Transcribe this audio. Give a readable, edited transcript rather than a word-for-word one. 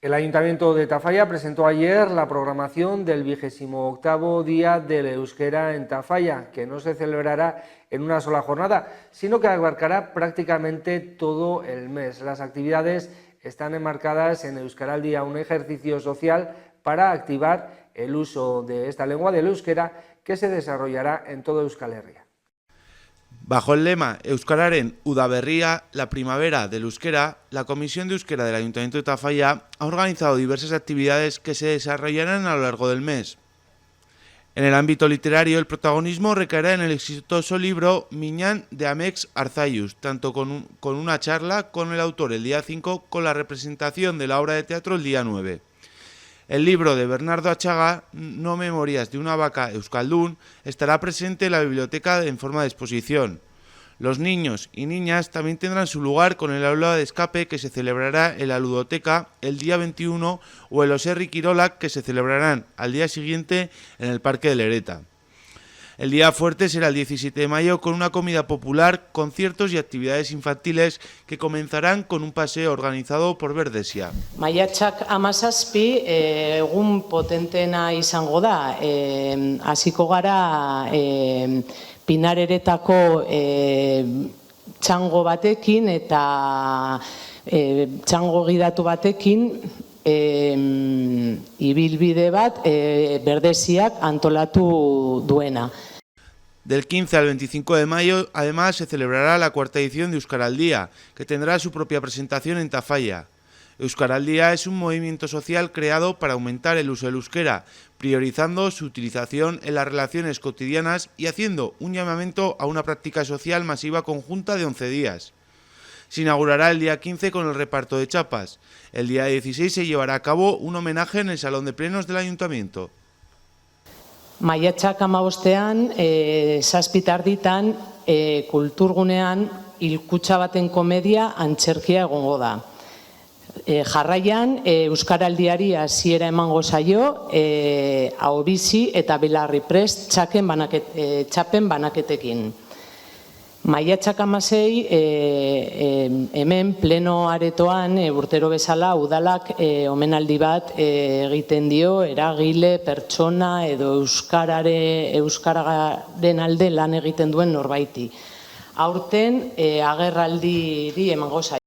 El Ayuntamiento de Tafalla presentó ayer la programación del 28º Día del Euskera en Tafalla, que no se celebrará en una sola jornada, sino que abarcará prácticamente todo el mes. Las actividades están enmarcadas en Euskaraldia, un ejercicio social para activar el uso de esta lengua del euskera que se desarrollará en todo Euskal Herria. Bajo el lema Euskararen Udaberria, la primavera del euskera, la Comisión de Euskera del Ayuntamiento de Tafalla ha organizado diversas actividades que se desarrollarán a lo largo del mes. En el ámbito literario, el protagonismo recaerá en el exitoso libro Miñan de Amex Arzayus, tanto con una charla con el autor el día 5, con la representación de la obra de teatro el día 9. El libro de Bernardo Achaga, No memorias de una vaca euskaldún, estará presente en la biblioteca en forma de exposición. Los niños y niñas también tendrán su lugar con el aula de escape que se celebrará en la ludoteca el día 21 o el Oserri Kirolak que se celebrarán al día siguiente en el Parque de Lereta. El día fuerte será el 17 de mayo con una comida popular, conciertos y actividades infantiles que comenzarán con un paseo organizado por Verdesia. Maiatzak 17 egun potentena izango da. Hasiko gara Pinareretako txango batekin eta txango gidatu batekin ibilbide bat Berdesiak antolatu duena. Del 15 al 25 de mayo, además, se celebrará la cuarta edición de Euskaraldia, que tendrá su propia presentación en Tafalla. Euskaraldia es un movimiento social creado para aumentar el uso del euskera, priorizando su utilización en las relaciones cotidianas y haciendo un llamamiento a una práctica social masiva conjunta de 11 días. Se inaugurará el día 15 con el reparto de chapas. El día 16 se llevará a cabo un homenaje en el Salón de Plenos del Ayuntamiento. Maiatzak 15ean, 7 tarditan, kulturgunean hilkutxa baten komedia antzerkia egongo da. Jarraian, Euskaraldiari hasiera emango zaio, ahobizi eta belarri prest txapen banaketekin. Maiatzak 16, hemen pleno aretoan urtero bezala udalak omenaldi bat egiten dio eragile, pertsona edo euskararen alde lan egiten duen norbaiti. Aurten agerraldiri emango zaio.